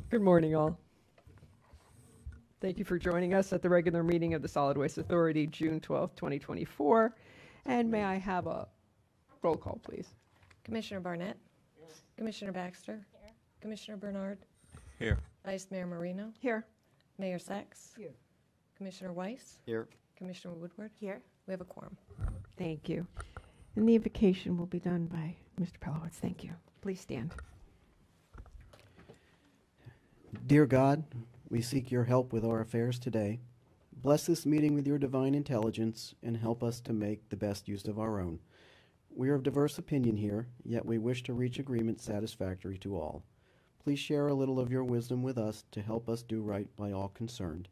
Good morning, all. Thank you for joining us at the regular meeting of the Solid Waste Authority, June 12th, 2024. And may I have a roll call, please? Commissioner Barnett. Here. Commissioner Baxter. Here. Commissioner Bernard. Here. Vice Mayor Marino. Here. Mayor Sachs. Here. Commissioner Weiss. Here. Commissioner Woodward. Here. We have a quorum. Thank you. And the invocation will be done by Mr. Pelowitz. Thank you. Please stand. Dear God, we seek your help with our affairs today. Bless this meeting with your divine intelligence and help us to make the best use of our own. We are of diverse opinion here, yet we wish to reach agreement satisfactory to all. Please share a little of your wisdom with us to help us do right by all concerned.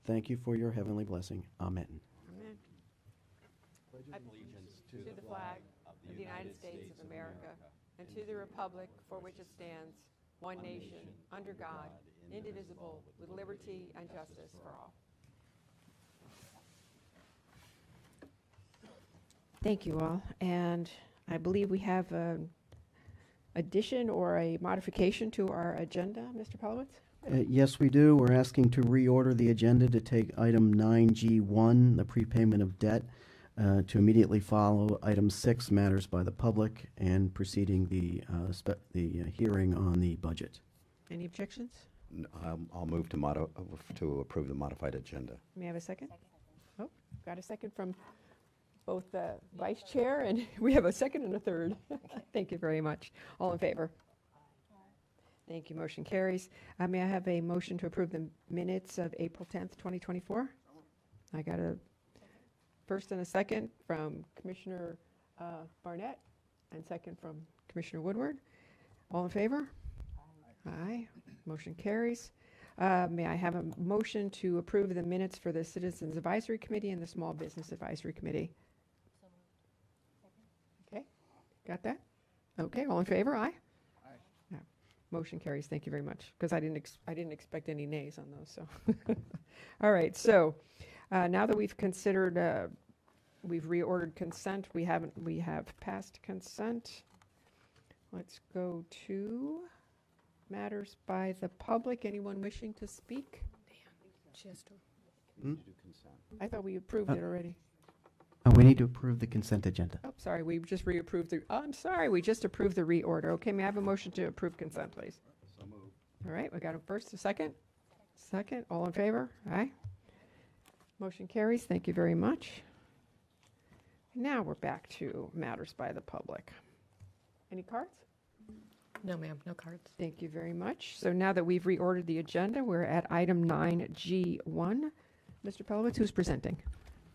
Thank you for your heavenly blessing. Amen. Amen. Pledge allegiance to the flag of the United States of America and to the republic for which it stands, one nation, under God, indivisible, with liberty and justice for all. Thank you all. And I believe we have an addition or a modification to our agenda, Mr. Pelowitz? Yes, we do. We're asking to reorder the agenda to take item 9G1, the prepayment of debt, to immediately follow item 6, matters by the public, and preceding the hearing on the budget. Any objections? I'll move to approve the modified agenda. May I have a second? Oh, got a second from both the vice chair, and we have a second and a third. Thank you very much. All in favor? Thank you. Motion carries. May I have a motion to approve the minutes of April 10th, 2024? I got a first and a second from Commissioner Barnett and second from Commissioner Woodward. All in favor? Aye. Motion carries. May I have a motion to approve the minutes for the Citizens Advisory Committee and the Small Business Advisory Committee? Okay. Got that? Okay. All in favor? Aye. Yeah. Motion carries. Thank you very much. Because I didn't expect any nays on those. So, all right. So, now that we've considered, we've reordered consent. We have passed consent. Let's go to matters by the public. Anyone wishing to speak? She has to. I thought we approved it already. We need to approve the consent agenda. Oh, sorry, we just reapproved the, I'm sorry, we just approved the reorder. Okay, may I have a motion to approve consent, please? So moved. All right, we got a first, a second? Second, all in favor? Aye. Motion carries. Thank you very much. Now we're back to matters by the public. Any cards? No, ma'am. No cards. Thank you very much. So now that we've reordered the agenda, we're at item 9G1. Mr. Pelowitz, who's presenting?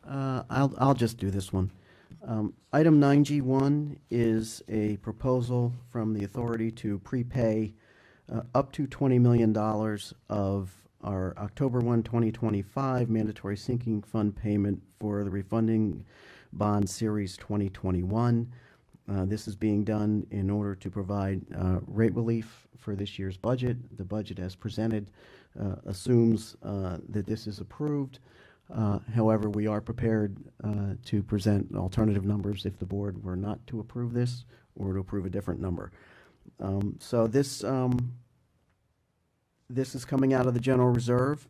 I'll just do this one. Item 9G1 is a proposal from the authority to prepay up to $20 million of our October 1, 2025 mandatory sinking fund payment for the refunding bond series 2021. This is being done in order to provide rate relief for this year's budget. The budget as presented assumes that this is approved. However, we are prepared to present alternative numbers if the board were not to approve this or to approve a different number. So this is coming out of the general reserve.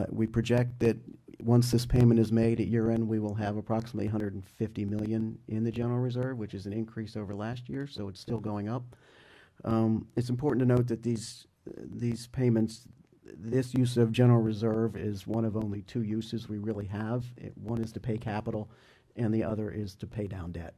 We project that once this payment is made at year end, we will have approximately $150 million in the general reserve, which is an increase over last year, so it's still going up. It's important to note that these payments, this use of general reserve is one of only two uses we really have. One is to pay capital, and the other is to pay down debt.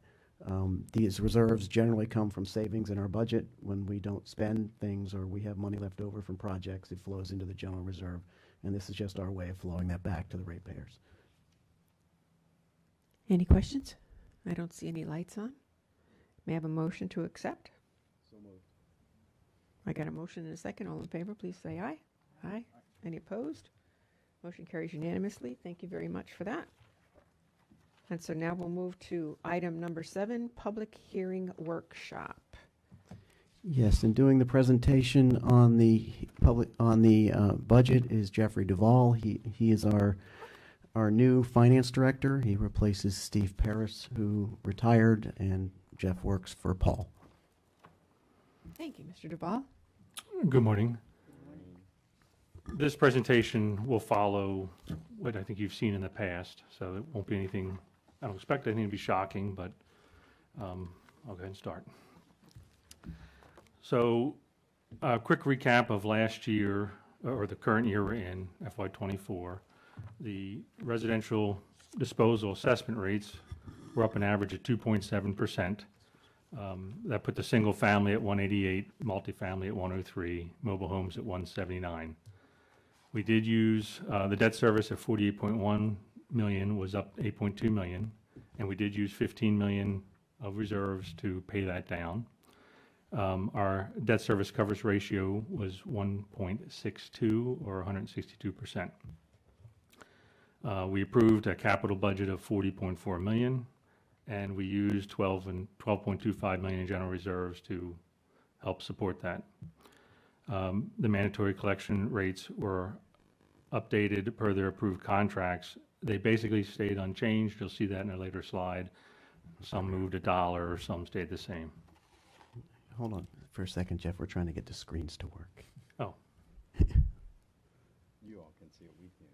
These reserves generally come from savings in our budget. When we don't spend things or we have money left over from projects, it flows into the general reserve, and this is just our way of flowing that back to the ratepayers. Any questions? I don't see any lights on. May I have a motion to accept? So moved. I got a motion and a second. All in favor, please say aye. Aye. Any opposed? Motion carries unanimously. Thank you very much for that. And so now we'll move to item number 7, public hearing workshop. Yes, and doing the presentation on the budget is Jeffrey Duvall. He is our new finance director. He replaces Steve Paris, who retired, and Jeff works for Paul. Thank you, Mr. Duvall. Good morning. this presentation will follow what I think you've seen in the past, so it won't be anything, I don't expect anything to be shocking, but I'll go ahead and start. So, a quick recap of last year, or the current year we're in, FY '24. The residential disposal assessment rates were up an average of 2.7%. That put the single family at 188, multifamily at 103, mobile homes at 179. We did use, the debt service at 48.1 million was up 8.2 million, and we did use 15 million of reserves to pay that down. Our debt service coverage ratio was 1.62 or 162%. We approved a capital budget of 40.4 million, and we used 12.25 million in general reserves to help support that. The mandatory collection rates were updated per their approved contracts. They basically stayed unchanged. You'll see that in a later slide. Some moved $1, some stayed the same. Hold on for a second, Jeff. We're trying to get the screens to work. Oh, You all can see it, we can.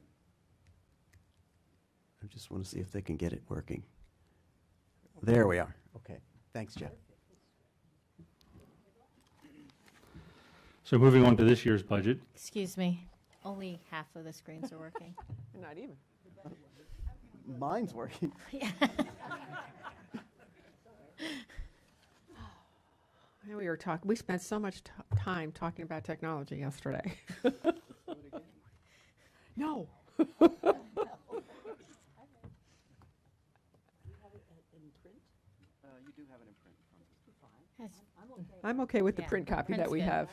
I just want to see if they can get it working. There we are. Okay. Thanks, Jeff. so moving on to this year's budget. Excuse me, only half of the screens are working. Not even. Mine's working. Yeah, we spent so much time talking about technology yesterday. No. You do have it in print. Yes. I'm okay with the Yeah, print copy that print's we good. have.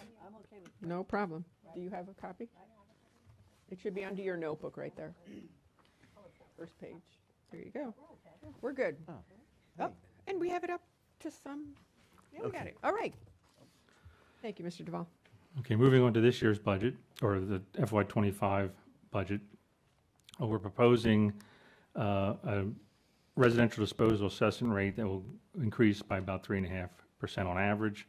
No problem. Do you have a copy? It should be under your notebook right there. First page. There you go. We're good. Oh, Oh, and we have it up to some, yeah, we got Okay. it. All right. Thank you, Mr. Duval. Okay, moving on to this year's budget, or the FY '25 budget. We're proposing a residential disposal assessment rate that will increase by about 3.5% on average.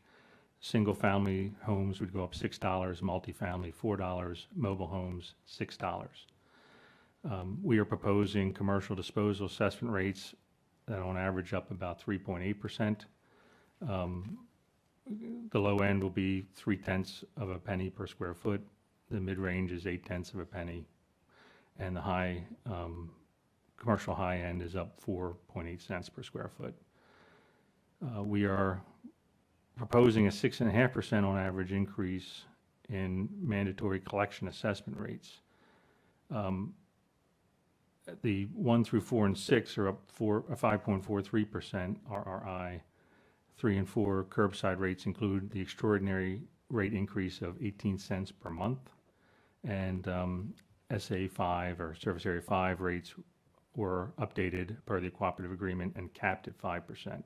Single-family homes would go up $6, multifamily $4, mobile homes $6. We are proposing commercial disposal assessment rates that on average up about 3.8%. The low end will be 0.3 of a penny per square foot. The mid-range is 0.8 of a penny. And the high, commercial high end is up 4.8 cents per square foot. We are proposing a 6.5% on average increase in mandatory collection assessment rates. The 1 through 4 and 6 are up 5.43% RRI. 3 and 4 curbside rates include the extraordinary rate increase of 18 cents per month. And SA 5 or Service Area 5 rates were updated per the cooperative agreement and capped at 5%.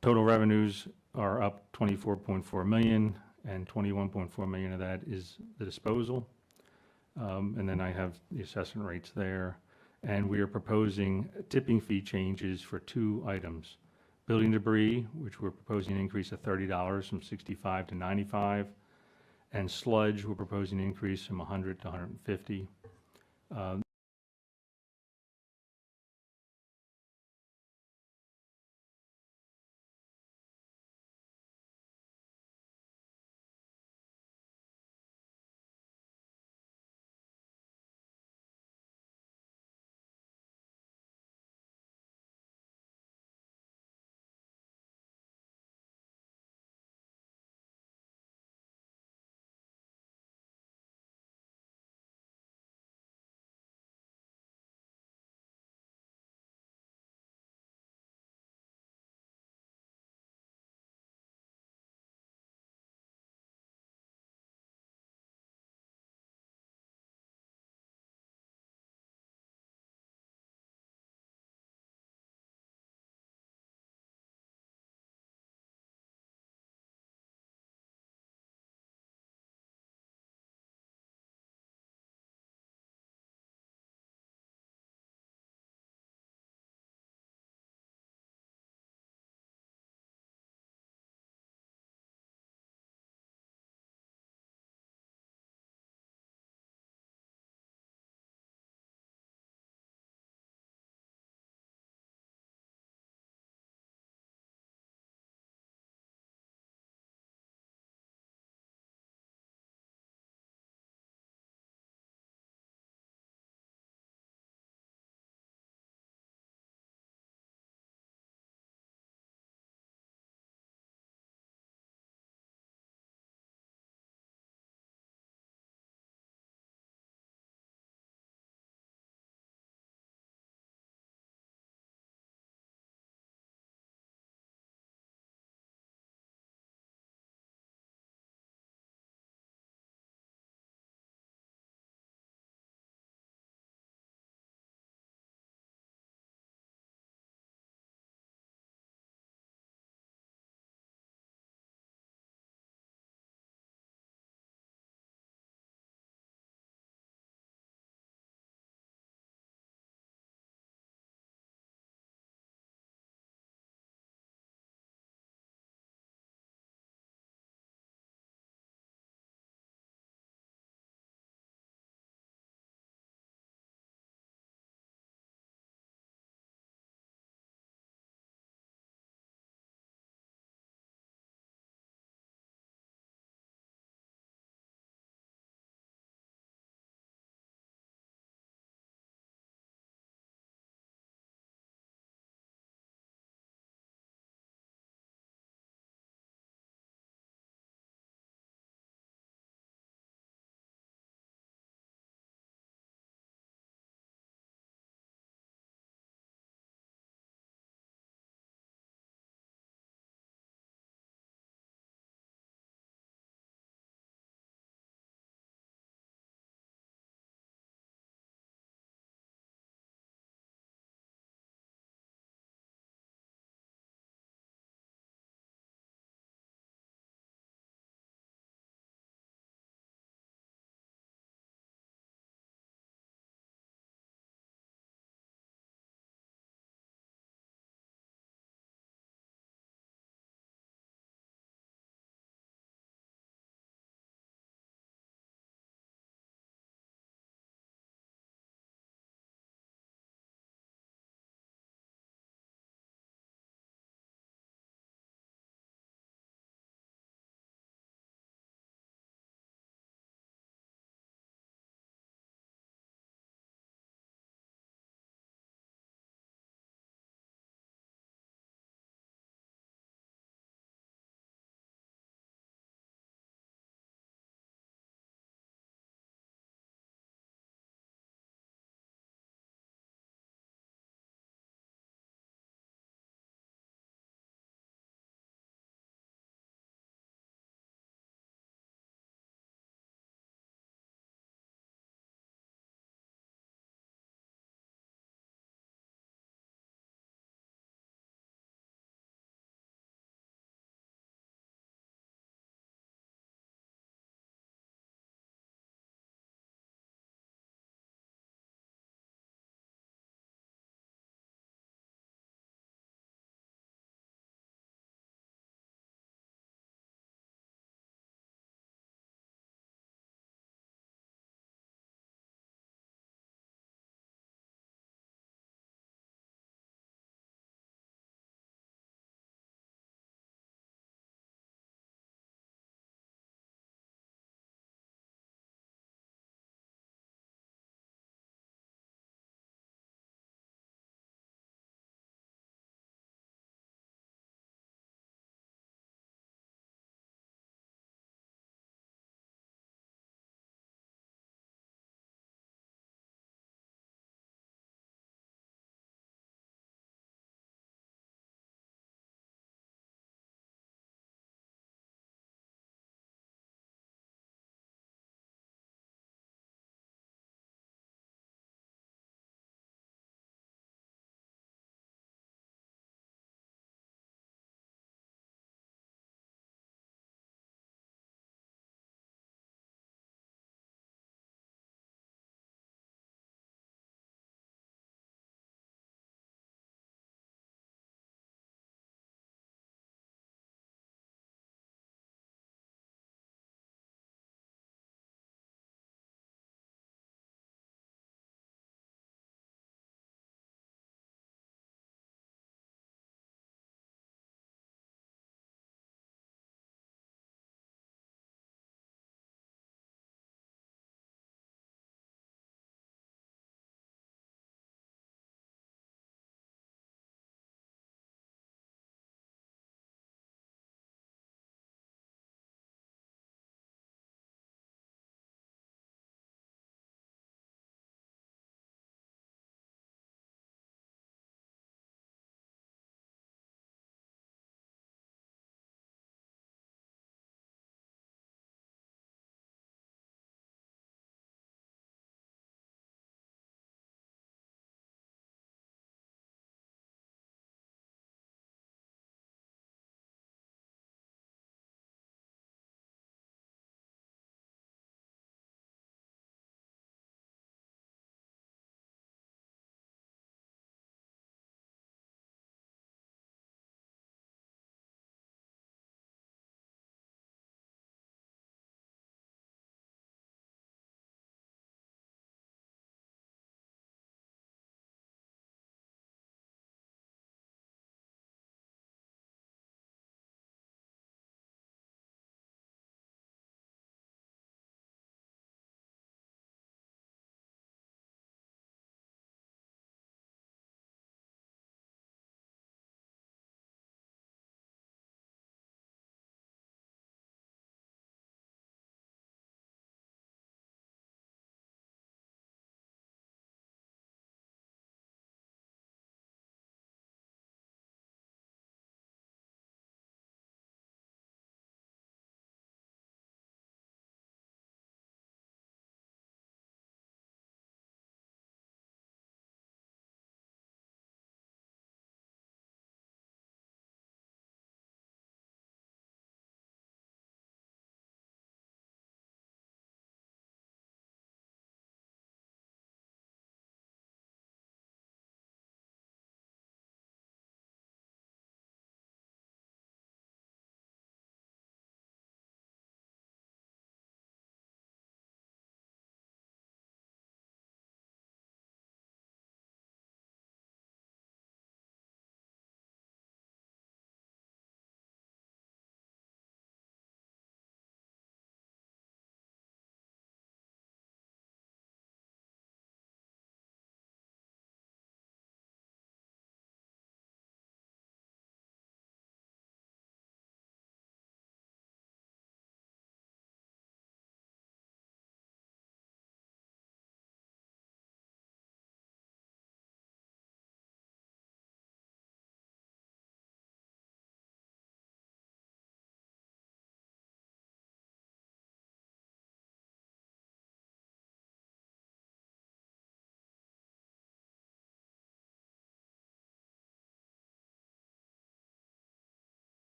Total revenues are up 24.4 million, and 21.4 million of that is the disposal. And then I have the assessment rates there. And we are proposing tipping fee changes for 2 items. Building debris, which we're proposing an increase of $30 from 65 to 95. And sludge, we're proposing an increase from 100 to 150.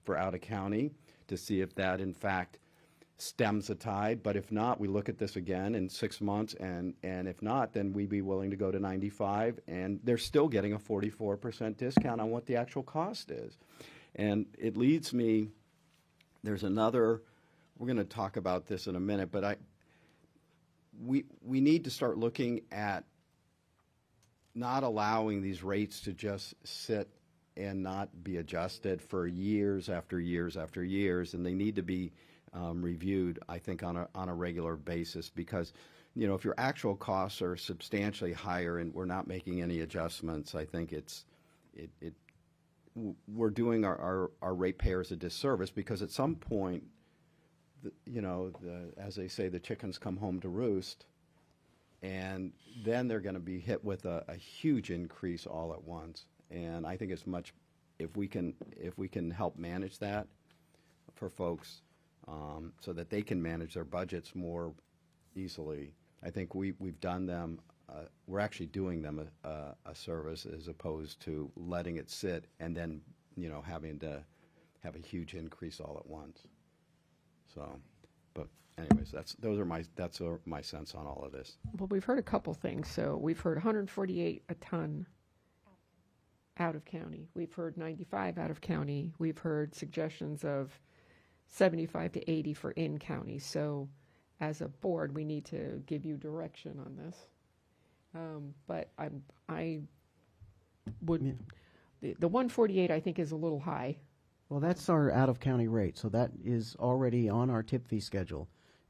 for out of county to see if that in fact stems the tide. But if not, we look at this again in 6 months, and if not, then we'd be willing to go to 95, and they're still getting a 44% discount on what the actual cost is. And it leads me, there's another, we're going to talk about this in a minute, but we need to start looking at not allowing these rates to just sit and not be adjusted for years after years after years, and they need to be reviewed, I think, on a regular basis, because, you know, if your actual costs are substantially higher and we're not making any adjustments, I think we're doing our ratepayers a disservice, because at some point, you know, as they say, the chickens come home to roost, and then they're going to be hit with a huge increase all at once. And I think it's much, if we can help manage that for folks, so that they can manage their budgets more easily, I think we've done them, we're actually doing them a service, as opposed to letting it sit and then, you know, having to have a huge increase all at once. So, but anyways, that's my sense on all of this. Well, we've heard a couple things. So we've heard 148 a ton out of county. We've heard 95 out of county. We've heard suggestions of 75 to 80 for in county. So as a board, we need to give you direction on this. But I would, the 148 I think is a little high. Well, that's our out-of-county rate, so that is already on our tip fee schedule,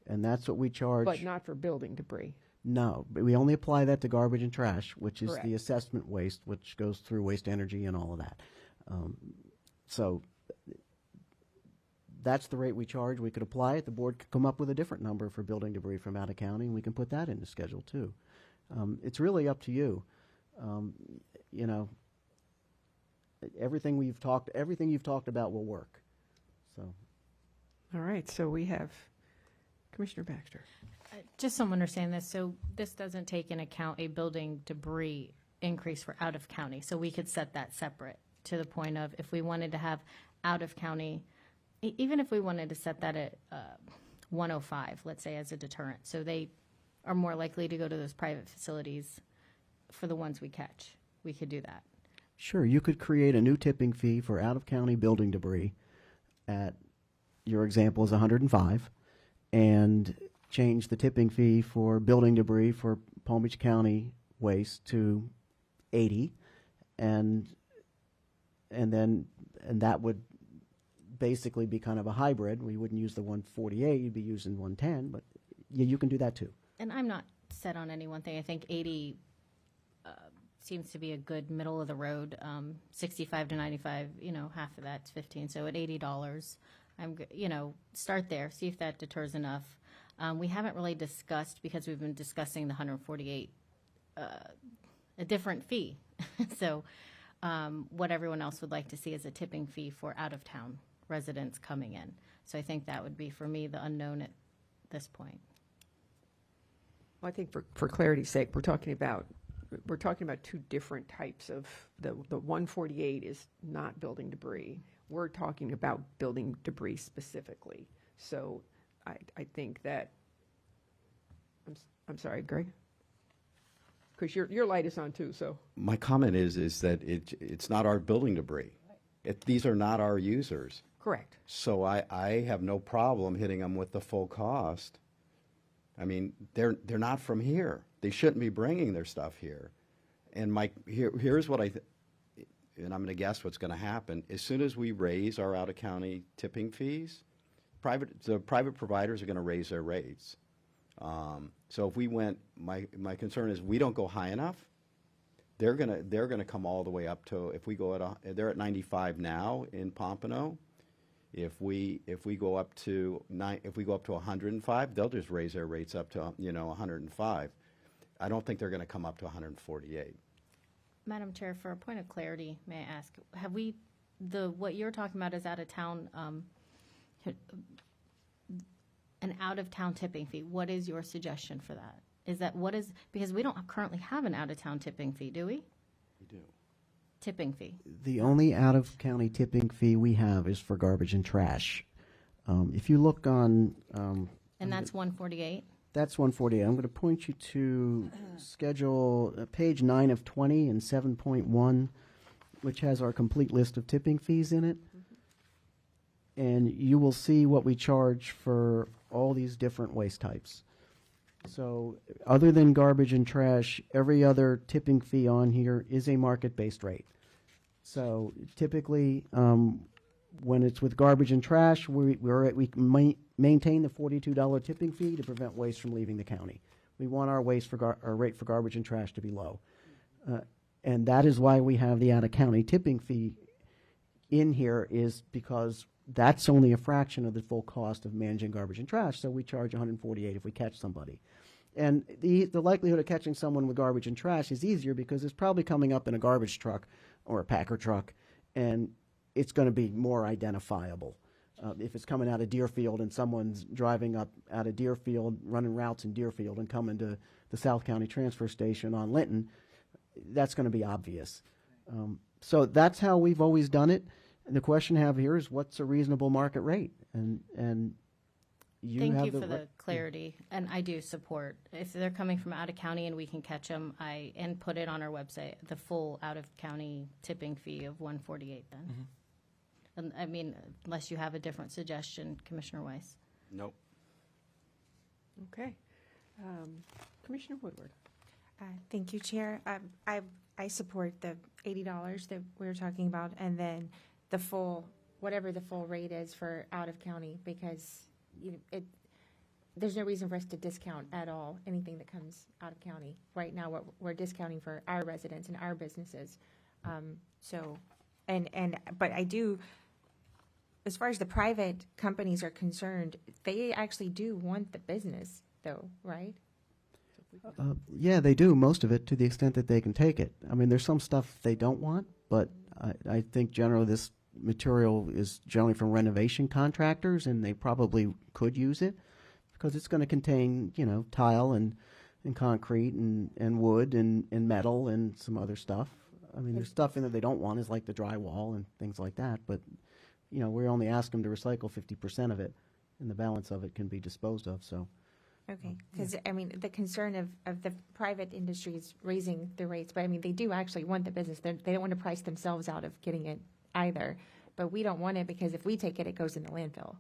and that's what we charge. But not for building debris. No, but we only apply that to garbage and trash, which is Correct. the assessment waste, which goes through waste energy and all of that. So that's the rate we charge. We could apply it. The board could come up with a different number for building debris from out of county, and we can put that in the schedule too. It's really up to you. You know, everything you've talked about will work. So. All right, so we have Commissioner Baxter. Just so I'm understanding this, so this doesn't take into account a building debris increase for out of county. So we could set that separate to the point of if we wanted to have out of county, even if we wanted to set that at 105, let's say, as a deterrent. So they are more likely to go to those private facilities for the ones we catch. We could do that. Sure, you could create a new tipping fee for out-of-county building debris at, your example is 105, and change the tipping fee for building debris for Palm Beach County waste to 80, and that would basically be kind of a hybrid. We wouldn't use the 148, you'd be using 110, but yeah, you can do that too. And I'm not set on any one thing. I think 80 seems to be a good middle of the road. 65 to 95, you know, half of that's 15. So at $80, start there, see if that deters enough. We haven't really discussed, because we've been discussing the 148, a different fee. So what everyone else would like to see is a tipping fee for out-of-town residents coming in. So I think that would be, for me, the unknown at this point. Well, I think for clarity's sake, we're talking about two different types of, the 148 is not building debris. We're talking about building debris specifically. So I think that, I'm sorry, Greg? Because your light is on too, so. My comment is that it's not our building debris. These are not our users. Correct. So I have no problem hitting them with the full cost. I mean, they're not from here. They shouldn't be bringing their stuff here. And here's what and I'm going to guess what's going to happen. As soon as we raise our out-of-county tipping fees, the private providers are going to raise their rates. So if we went, my concern is we don't go high enough. They're gonna come all the way up to, if we go they're at 95 now in Pompano. If we go up to 105, they'll just raise their rates up to 105. I don't think they're going to come up to 148. Madam Chair, for a point of clarity, may I ask, have we, what you're talking about is out-of-town, an out-of-town tipping fee. What is your suggestion for that? Because we don't currently have an out-of-town tipping fee, do we? We do. tipping fee. The only out-of-county tipping fee we have is for garbage and trash. If you look on, And that's 148? that's 148. I'm going to point you to schedule, page 9 of 20 and 7.1, which has our complete list of tipping fees in it. And you will see what we charge for all these different waste types. So other than garbage and trash, every other tipping fee on here is a market-based rate. So typically, when it's with garbage and trash, we maintain the $42 tipping fee to prevent waste from leaving the county. We want our our rate for garbage and trash to be low. And that is why we have the out-of-county tipping fee in here, is because that's only a fraction of the full cost of managing garbage and trash. So we charge $148 if we catch somebody. And the likelihood of catching someone with garbage and trash is easier because it's probably coming up in a garbage truck or a packer truck, and it's going to be more identifiable. If it's coming out of Deerfield and someone's driving up out of Deerfield, running routes in Deerfield and coming to the South County Transfer Station on Linton, that's going to be obvious. So that's how we've always done it. And the question I have here is, what's a reasonable market rate? And you Thank have you for ri- the clarity, and I do support, if they're coming from out of county and we can catch them, and put it on our website, the full out-of-county tipping fee of 148 then. And, I mean, unless you have a different suggestion, Commissioner Weiss. Nope. Okay. Commissioner Woodward. Thank you, Chair. I support the $80 that we were talking about, and then the full, whatever the full rate is for out of county, because there's no reason for us to discount at all anything that comes out of county. Right now, we're discounting for our residents and our businesses. But I do, as far as the private companies are concerned, they actually do want the business, though, right? Yeah, they do, most of it, to the extent that they can take it. I mean, there's some stuff they don't want, but I think generally this material is generally from renovation contractors, and they probably could use it because it's going to contain, tile and concrete and wood and metal and some other stuff. I mean, there's stuff in there they don't want, is like the drywall and things like that, but, we only ask them to recycle 50% of it, and the balance of it can be disposed of, so. Okay, because, I mean, the concern of the private industries raising the rates, but I mean, they do actually want the business. They don't want to price themselves out of getting it either. But we don't want it because if we take it, it goes in the landfill.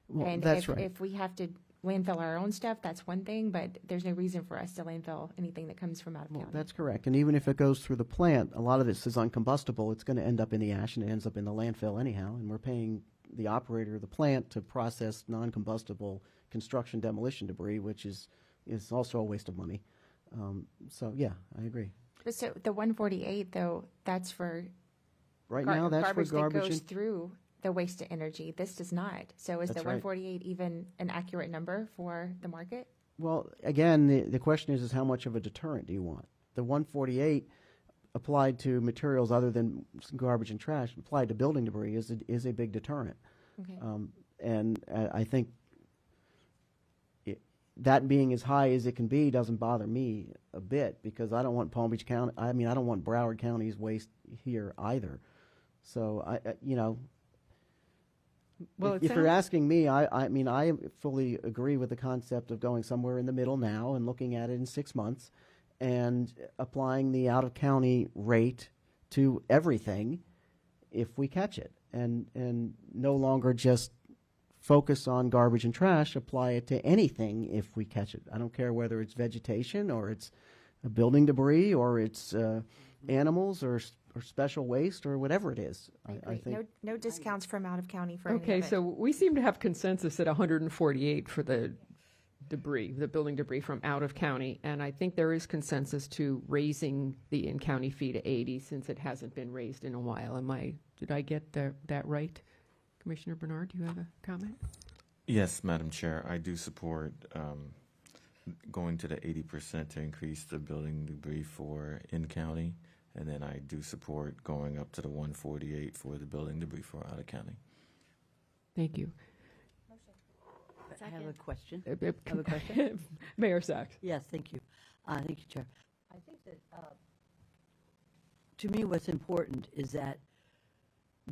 Well, And that's right. if we have to landfill our own stuff, that's one thing, but there's no reason for us to landfill anything that comes from out of Well, county. that's correct. And even if it goes through the plant, a lot of this is uncombustible. It's going to end up in the ash, and it ends up in the landfill anyhow. And we're paying the operator of the plant to process non-combustible construction demolition debris, which is also a waste of money. So, yeah, I agree. But so the 148, though, that's for Right now, that's for garbage that garbage. goes through the waste to energy. This does not. So is the That's right. 148 even an accurate number for the market? Well, again, the question is how much of a deterrent do you want? The 148 applied to materials other than garbage and trash, applied to building debris, is a big deterrent. Okay. And I think that being as high as it can be doesn't bother me a bit, because I don't want Palm Beach County, I don't want Broward County's waste here either. So, Well, if you're asking me, I fully agree with the concept of going somewhere in the middle now and looking at it in 6 months and applying the out-of-county rate to everything if we catch it, and no longer just focus on garbage and trash, apply it to anything if we catch it. I don't care whether it's vegetation or it's building debris or it's animals or special waste or whatever it is. I I agree. think No discounts from out of county for any Okay, of it. so we seem to have consensus at 148 for the debris, the building debris from out of county, and I think there is consensus to raising the in-county fee to 80 since it hasn't been raised in a while. Did I get that right? Commissioner Bernard, do you have a comment? Yes, Madam Chair, I do support going to the 80% to increase the building debris for in-county, and then I do support going up to the 148 for the building debris for out-of-county. Thank you. I have a question. Uh, Have a question? Mayor Sachs. Yes, thank you. Thank you, Chair. I think that to me, what's important is that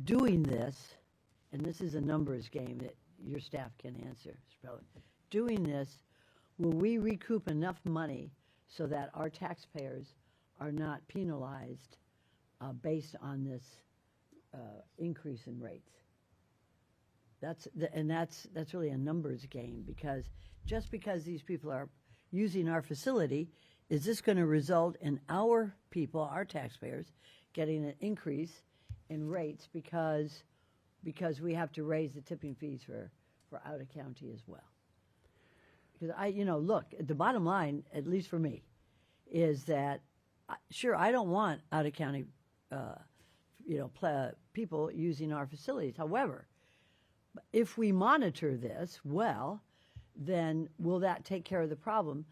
doing this, and this is a numbers game that your staff can answer, probably, doing this, will we recoup enough money so that our taxpayers are not penalized based on this increase in rates? That's really a numbers game, because just because these people are using our facility, is this going to result in our people, our taxpayers, getting an increase in rates because we have to raise the tipping fees for out of county as well? Because look, the bottom line, at least for me, is that sure, I don't want out of county, people using our facilities. However, if we monitor this well, then will that take care of the problem?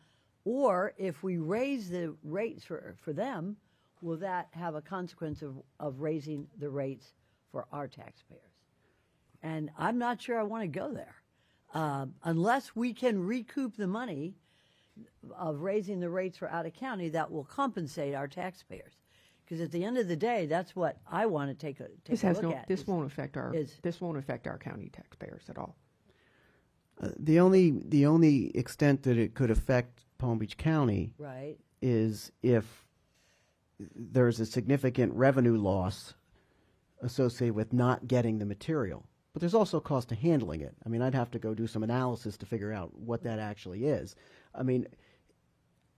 Or if we raise the rates for them, will that have a consequence of raising the rates for our taxpayers? And I'm not sure I want to go there. Unless we can recoup the money of raising the rates for out of county, that will compensate our taxpayers. Because at the end of the day, that's what I want to take a look at. This won't affect our county taxpayers at all. The only extent that it could affect Palm Beach County Right. is if there's a significant revenue loss associated with not getting the material. But there's also a cost to handling it. I mean, I'd have to go do some analysis to figure out what that actually is. I mean,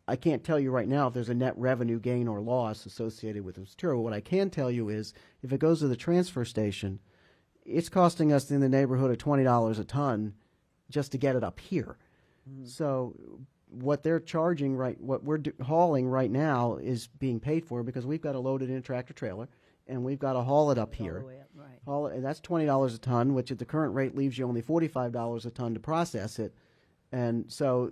I can't tell you right now if there's a net revenue gain or loss associated with this material. What I can tell you is if it goes to the transfer station, it's costing us in the neighborhood of $20 a ton just to get it up here. So what they're charging, what we're hauling right now is being paid for because we've got to load it in a tractor trailer and we've got to haul it up All here. the way up, right. Haul it, and that's $20 a ton, which at the current rate leaves you only $45 a ton to process it. And so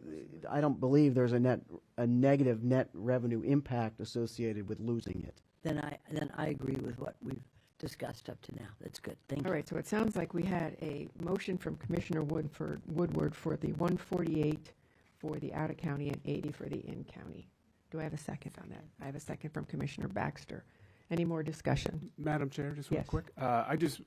I don't believe there's a negative net revenue impact associated with losing it. Then I agree with what we've discussed up to now. That's good. Thank you. All right, so it sounds like we had a motion from Commissioner Woodward for the 148 for the out-of-county and 80 for the in-county. Do I have a second on that? I have a second from Commissioner Baxter. Any more discussion? Madam Chair, just real Yes. quick. I just,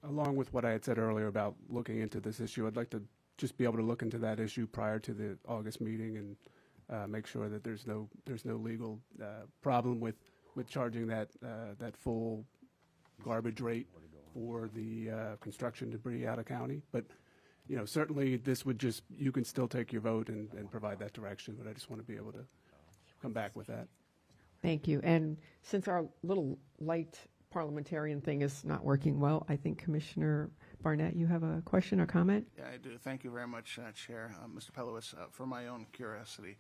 along with what I had said earlier about looking into this issue, I'd like to just be able to look into that issue prior to the August meeting and make sure that there's no legal problem with charging that full garbage rate for the construction debris out of county. But certainly this would you can still take your vote and provide that direction. But I just want to be able to come back with that. Thank you. And since our little light parliamentarian thing is not working well, I think Commissioner Barnett, you have a question or comment? Yeah, I do. Thank you very much, Chair. Mr. Pelowitz, for my own curiosity,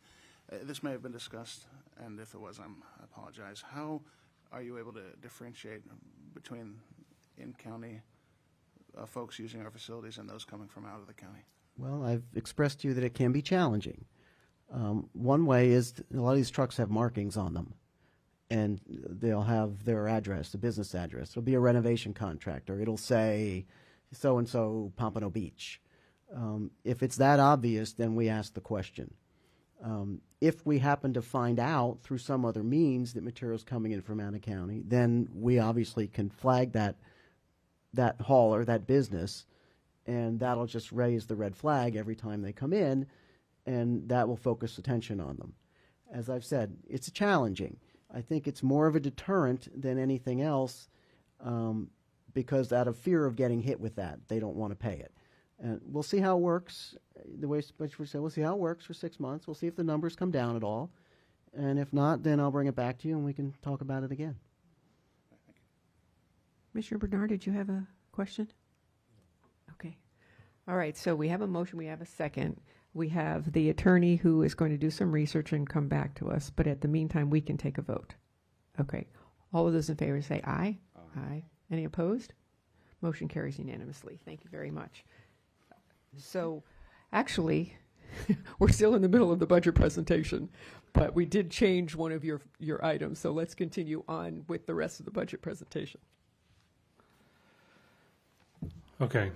this may have been discussed, and if it was, I apologize. How are you able to differentiate between in-county folks using our facilities and those coming from out of the county? Well, I've expressed to you that it can be challenging. One way is a lot of these trucks have markings on them, and they'll have their address, the business address. It'll be a renovation contractor. It'll say so-and-so Pompano Beach. If it's that obvious, then we ask the question. If we happen to find out through some other means that material's coming in from out of county, then we obviously can flag that hauler, that business, and that'll just raise the red flag every time they come in, and that will focus attention on them. As I've said, it's challenging. I think it's more of a deterrent than anything else, because out of fear of getting hit with that, they don't want to pay it. And we'll see how it works. The way we say, we'll see how it works for 6 months. We'll see if the numbers come down at all. And if not, then I'll bring it back to you and we can talk about it again. Commissioner Bernard, did you have a question? Okay. All right, so we have a motion, we have a second. We have the attorney who is going to do some research and come back to us, but at the meantime, we can take a vote. Okay. All of those in favor say aye. Aye. Any opposed? Motion carries unanimously. Thank you very much. So, actually, we're still in the middle of the budget presentation, but we did change one of your items, so let's continue on with the rest of the budget presentation. Okay.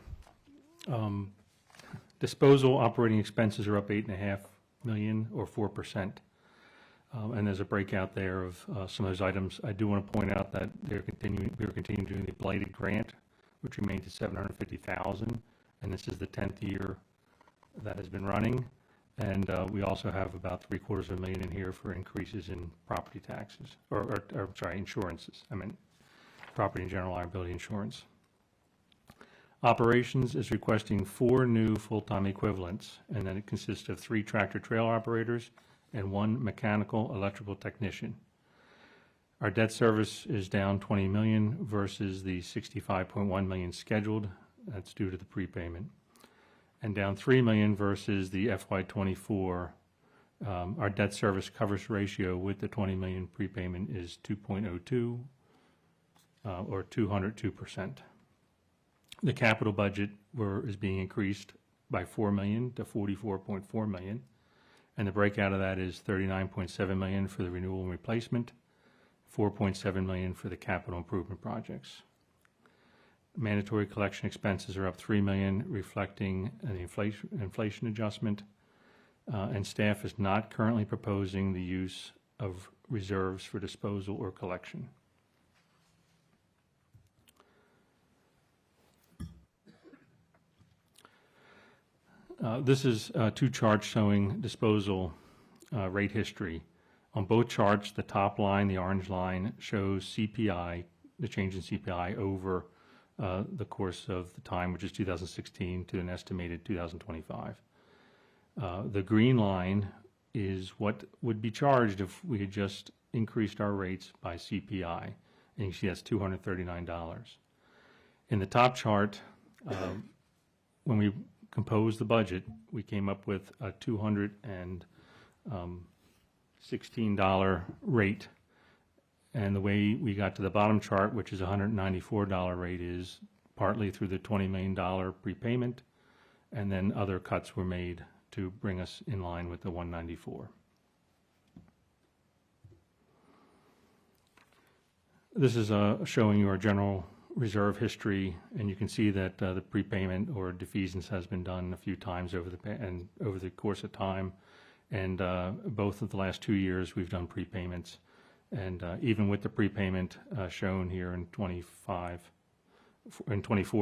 Disposal operating expenses are up $8.5 million or 4%. And there's a breakout there of some of those items. I do want to point out that we are continuing doing the blighted grant, which remains at $750,000, and this is the 10th year that has been running. And we also have about $750,000 in here for increases in property taxes, or sorry, insurances. I meant property and general liability insurance. Operations is requesting 4 new full-time equivalents, and then it consists of 3 tractor-trailer operators and 1 mechanical electrical technician. Our debt service is down $20 million versus the $65.1 million scheduled. That's due to the prepayment. And down $3 million versus the FY24. Our debt service coverage ratio with the $20 million prepayment is 2.02, or 202%. The capital budget is being increased by $4 million to $44.4 million. And the breakout of that is $39.7 million for the renewal and replacement, $4.7 million for the capital improvement projects. Mandatory collection expenses are up $3 million, reflecting an inflation adjustment, and staff is not currently proposing the use of reserves for disposal or collection. This is 2 charts showing disposal rate history. On both charts, the top line, the orange line, shows CPI, the change in CPI over the course of the time, which is 2016 to an estimated 2025. The green line is what would be charged if we had just increased our rates by CPI. And you see that's $239. In the top chart, when we composed the budget, we came up with a $216 rate. And the way we got to the bottom chart, which is a $194 rate, is partly through the $20 million prepayment, and then other cuts were made to bring us in line with the $194. This is showing you our general reserve history, and you can see that the prepayment or defeasance has been done a few times over the course of time, and both of the last 2 years we've done prepayments, and even with the prepayment shown here in 24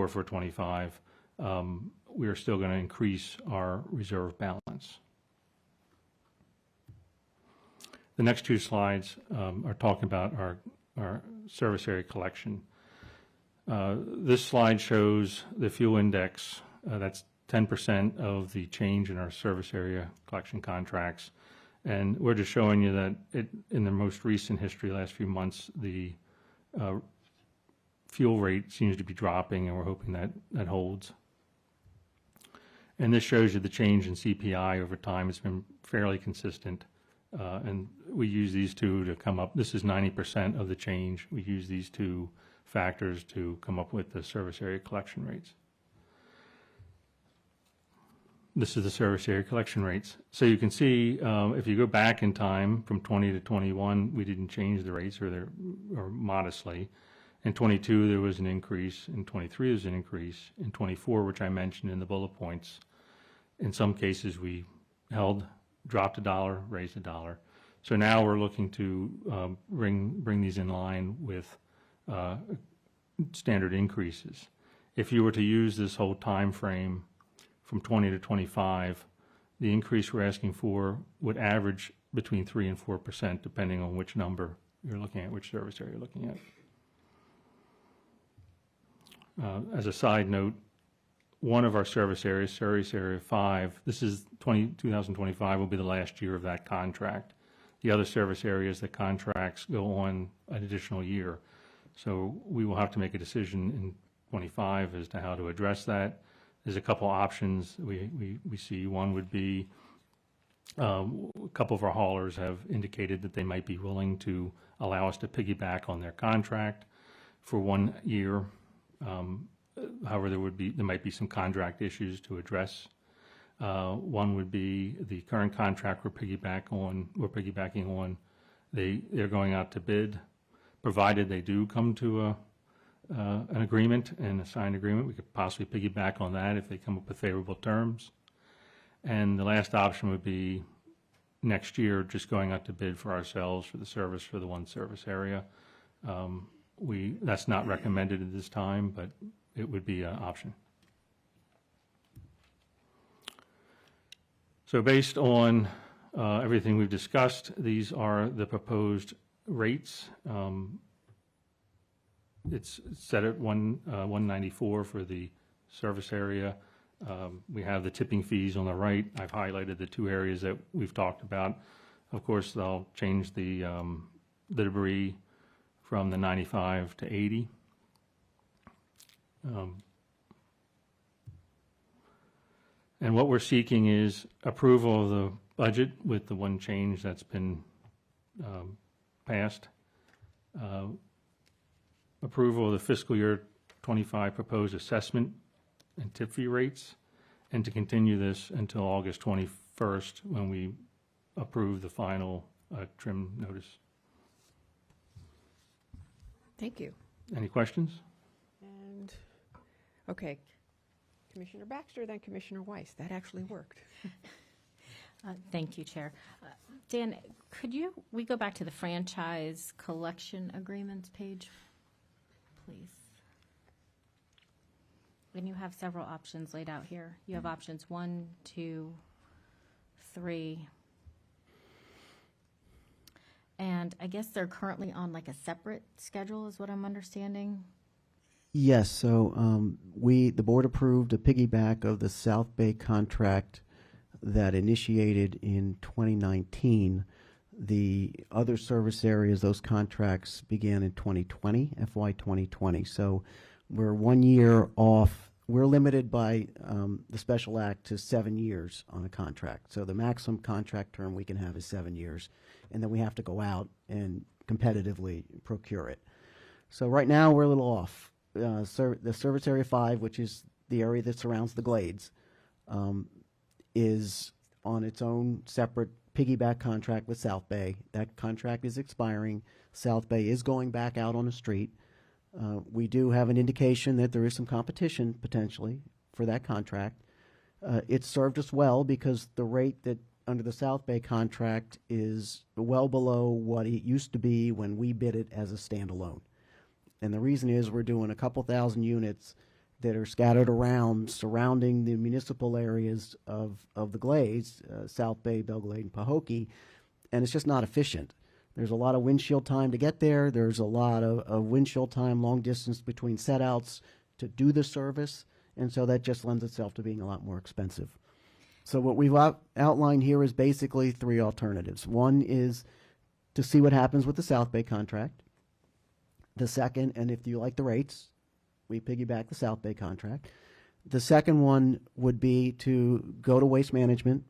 for 25, we are still going to increase our reserve balance. The next 2 slides are talking about our service area collection. This slide shows the fuel index. That's 10% of the change in our service area collection contracts. And we're just showing you that in the most recent history, last few months, the fuel rate seems to be dropping, and we're hoping that holds. And this shows you the change in CPI over time. It's been fairly consistent. And we use these 2 to come up. This is 90% of the change. We use these 2 factors to come up with the service area collection rates. This is the service area collection rates. So you can see if you go back in time from 20 to 21, we didn't change the rates or modestly. In 22, there was an increase. In 23, there was an increase. In 24, which I mentioned in the bullet points, in some cases we dropped $1, raised $1. So now we're looking to bring these in line with standard increases. If you were to use this whole time frame from 20 to 25, the increase we're asking for would average between 3 and 4%, depending on which number you're looking at, which service area you're looking at. As a side note, one of our service areas, Service Area 5, this is 2025 will be the last year of that contract. The other service areas, the contracts go on an additional year. So we will have to make a decision in 25 as to how to address that. There's a couple options we see. One would be a couple of our haulers have indicated that they might be willing to allow us to piggyback on their contract for 1 year. However, there might be some contract issues to address. One would be the current contract we're piggybacking on. They're going out to bid, provided they do come to an agreement and a signed agreement. We could possibly piggyback on that if they come up with favorable terms. And the last option would be next year, just going out to bid for ourselves for the service for the one service area. That's not recommended at this time, but it would be an option. So based on everything we've discussed, these are the proposed rates. It's set at 194 for the service area. We have the tipping fees on the right. I've highlighted the two areas that we've talked about. Of course, they'll change the debris from the 95 to 80. And what we're seeking is approval of the budget with the one change that's been passed. Approval of the fiscal year 25 proposed assessment and tip fee rates, and to continue this until August 21st when we approve the final trim notice. Thank you. Any questions? And, okay, Commissioner Baxter, then Commissioner Weiss. That actually worked. Thank you, Chair. Dan, we go back to the franchise collection agreements page, please? And you have several options laid out here. You have options 1, 2, 3. And I guess they're currently on like a separate schedule, is what I'm understanding. Yes, so the board approved a piggyback of the South Bay contract that initiated in 2019. The other service areas, those contracts began in 2020, FY 2020. So we're 1 year off. We're limited by the special act to 7 years on a contract. So the maximum contract term we can have is 7 years. And then we have to go out and competitively procure it. So right now we're a little off. The Service Area 5, which is the area that surrounds the Glades, is on its own separate piggyback contract with South Bay. That contract is expiring. South Bay is going back out on the street. We do have an indication that there is some competition potentially for that contract. It served us well because the rate that under the South Bay contract is well below what it used to be when we bid it as a standalone. And the reason is we're doing a couple thousand units that are scattered around surrounding the municipal areas of the Glades, South Bay, Belglade, and Pahokee, and it's just not efficient. There's a lot of windshield time to get there. There's a lot of windshield time, long distance between setouts to do the service, and so that just lends itself to being a lot more expensive. So what we've outlined here is basically 3 alternatives. One is to see what happens with the South Bay contract. The second, and if you like the rates, we piggyback the South Bay contract. The second one would be to go to Waste Management,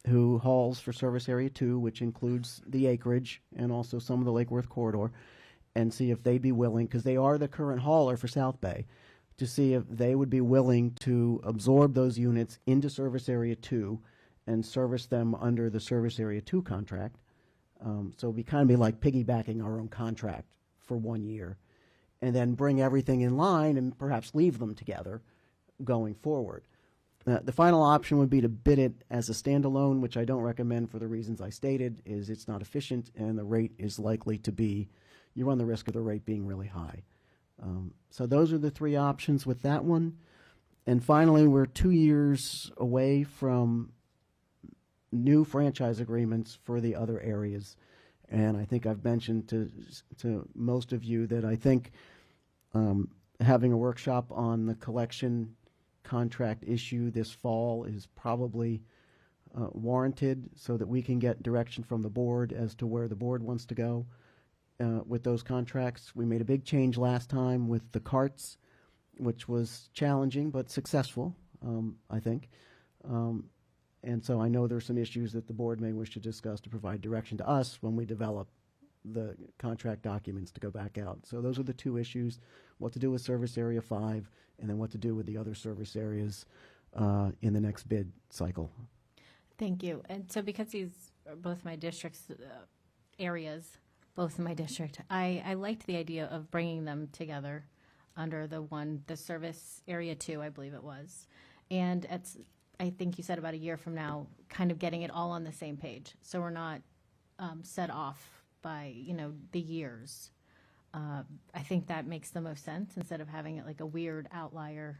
who hauls for Service Area 2, which includes the acreage and also some of the Lake Worth corridor, and see if they'd be willing, because they are the current hauler for South Bay, to see if they would be willing to absorb those units into Service Area 2 and service them under the Service Area 2 contract. So it'd kind of be like piggybacking our own contract for 1 year, and then bring everything in line and perhaps leave them together going forward. The final option would be to bid it as a standalone, which I don't recommend for the reasons I stated, is it's not efficient and the rate is likely to be, you run the risk of the rate being really high. So those are the 3 options with that one. And finally, we're 2 years away from new franchise agreements for the other areas. And I think I've mentioned to most of you that I think having a workshop on the collection contract issue this fall is probably warranted so that we can get direction from the board as to where the board wants to go with those contracts. We made a big change last time with the carts, which was challenging but successful, I think. And so I know there's some issues that the board may wish to discuss to provide direction to us when we develop the contract documents to go back out. So those are the 2 issues, what to do with Service Area 5 and then what to do with the other service areas in the next bid cycle. Thank you. And so because these are both my district's areas, both in my district, I liked the idea of bringing them together under the Service Area 2, I believe it was. And I think you said about a year from now, kind of getting it all on the same page. So we're not set off by, the years. I think that makes the most sense instead of having it like a weird outlier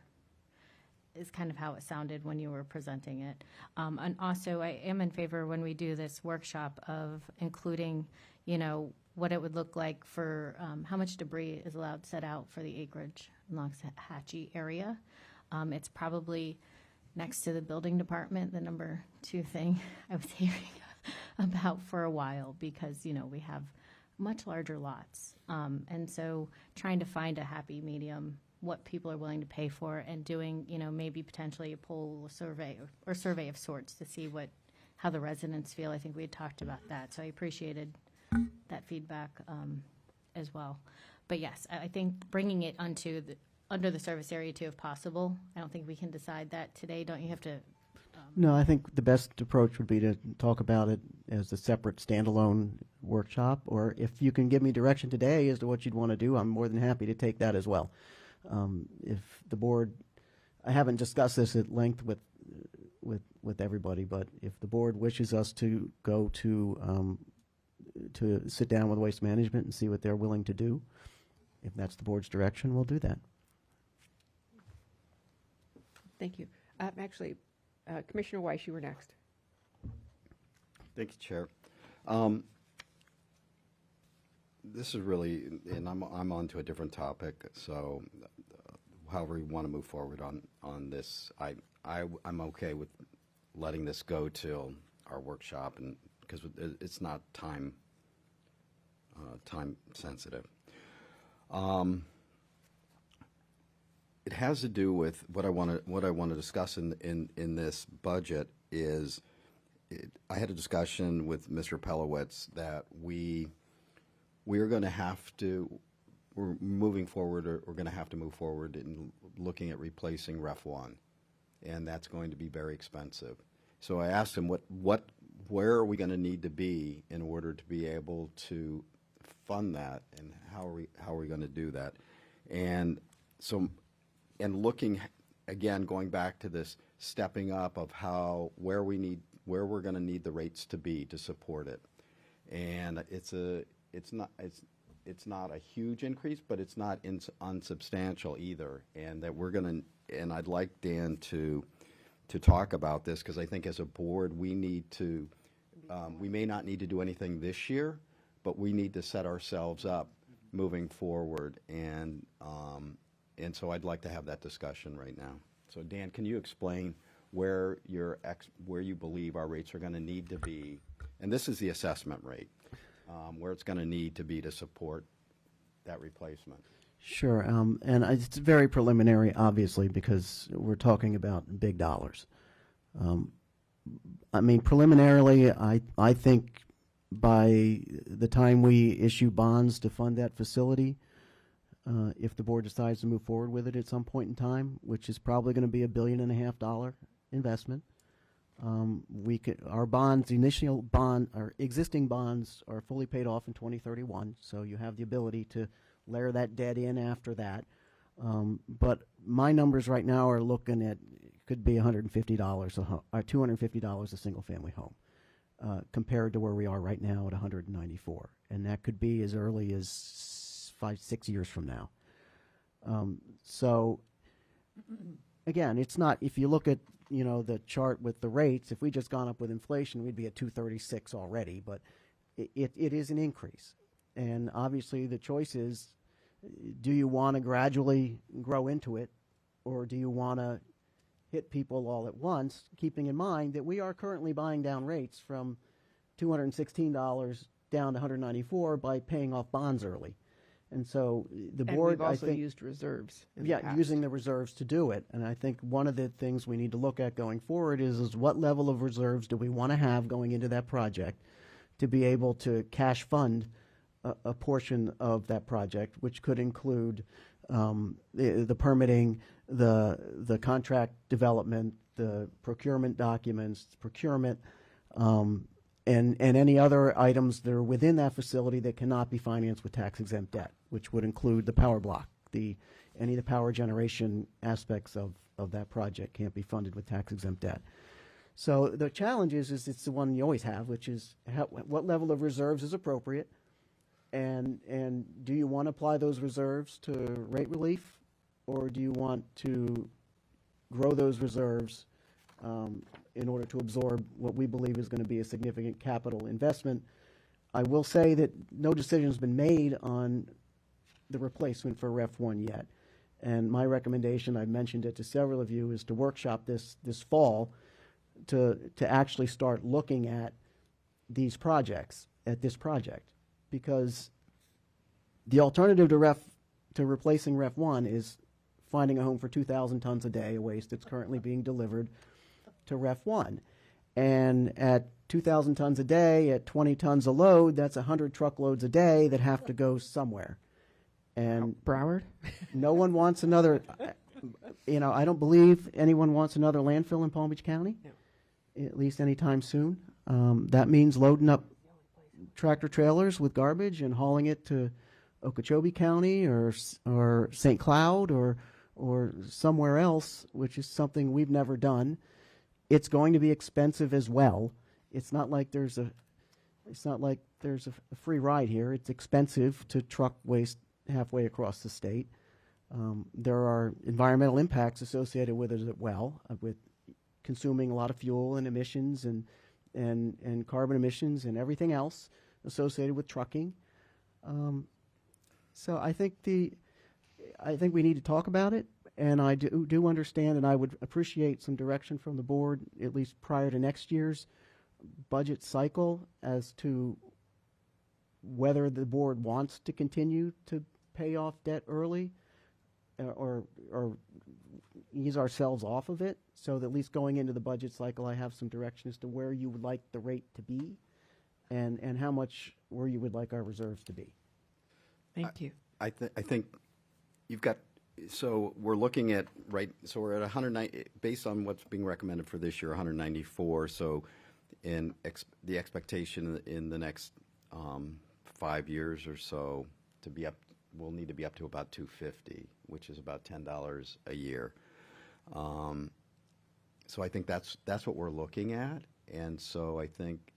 is kind of how it sounded when you were presenting it. And also, I am in favor when we do this workshop of including, what it would look like for how much debris is allowed set out for the acreage in Loxahatchee area. It's probably next to the building department, the number 2 thing I was hearing about for a while because, we have much larger lots. And so trying to find a happy medium, what people are willing to pay for, and doing, maybe potentially a poll survey or survey of sorts to see how the residents feel. I think we had talked about that. So I appreciated that feedback as well. But yes, I think bringing it under the service area too, if possible. I don't think we can decide that today. Don't you have to? No, I think the best approach would be to talk about it as a separate standalone workshop, or if you can give me direction today as to what you'd want to do, I'm more than happy to take that as well. If the board, I haven't discussed this at length with everybody, but if the board wishes us to go to sit down with Waste Management and see what they're willing to do, if that's the board's direction, we'll do that. Thank you. Actually, Commissioner Weiss, you were next. Thank you, Chair. This is really, and I'm on to a different topic, so however you want to move forward on this, I'm okay with letting this go till our workshop, and because it's not time sensitive. It has to do with what I want to discuss in this budget is I had a discussion with Mr. Pelowitz that we're going to have to, we're moving forward, or we're going to have to move forward in looking at replacing Ref 1, and that's going to be very expensive. So I asked him where are we going to need to be in order to be able to fund that, and how are we going to do that? And so, and looking again, going back to this stepping up of where we're going to need the rates to be to support it, and it's not a huge increase, but it's not unsubstantial either, and that we're going to, and I'd like Dan to talk about this, because I think as a board we need to, we may not need to do anything this year, but we need to set ourselves up moving forward, and so I'd like to have that discussion right now. So Dan, can you explain where you believe our rates are going to need to be, and this is the assessment rate, where it's going to need to be to support that replacement? Sure, and it's very preliminary, obviously, because we're talking about big dollars. I mean, preliminarily, I think by the time we issue bonds to fund that facility, if the board decides to move forward with it at some point in time, which is probably going to be $1.5 billion investment, our bonds, our existing bonds are fully paid off in 2031, so you have the ability to layer that debt in after that. But my numbers right now are looking at, could be $150 or $250 a single family home, compared to where we are right now at $194, and that could be as early as 5-6 years from now. So again, it's not, if you look at the chart with the rates, if we just gone up with inflation, we'd be at 236 already, but it is an increase. And obviously the choice is, do you want to gradually grow into it, or do you want to hit people all at once, keeping in mind that we are currently buying down rates from $216 down to $194 by paying off bonds early. And so the board, and we've also I think, used reserves in the past. using the reserves to do it. And I think one of the things we need to look at going forward is what level of reserves do we want to have going into that project to be able to cash fund a portion of that project, which could include the permitting, the contract development, the procurement documents, procurement, and any other items that are within that facility that cannot be financed with tax-exempt debt, which would include the power block, the any of the power generation aspects of that project can't be funded with tax-exempt debt. So the challenge is it's the one you always have, which is what level of reserves is appropriate, and do you want to apply those reserves to rate relief, or do you want to grow those reserves in order to absorb what we believe is going to be a significant capital investment? I will say that no decision has been made on the replacement for Ref 1 yet. And my recommendation, I've mentioned it to several of you, is to workshop this fall to actually start looking at these projects, at this project. Because the alternative to replacing Ref 1 is finding a home for 2,000 tons a day of waste that's currently being delivered to Ref 1. And at 2,000 tons a day, at 20 tons a load, that's 100 truckloads a day that have to go somewhere. And Broward? no one wants another, I don't believe anyone wants another landfill in Palm Beach County, at least anytime soon. That means loading up tractor trailers with garbage and hauling it to Okeechobee County or St. Cloud or somewhere else, which is something we've never done. It's going to be expensive as well. It's not like there's a free ride here. It's expensive to truck waste halfway across the state. There are environmental impacts associated with it as well, with consuming a lot of fuel and emissions and carbon emissions and everything else associated with trucking. So I think we need to talk about it, and I do understand, and I would appreciate some direction from the board, at least prior to next year's budget cycle, as to whether the board wants to continue to pay off debt early or ease ourselves off of it, so that at least going into the budget cycle I have some direction as to where you would like the rate to be and how much where you would like our reserves to be. Thank you. I think you've got, so we're looking at, so we're at 190, based on what's being recommended for this year, 194. So in the expectation in the next 5 years or so to be up, we'll need to be up to about 250, which is about $10 a year. So I think that's what we're looking at. And so I think,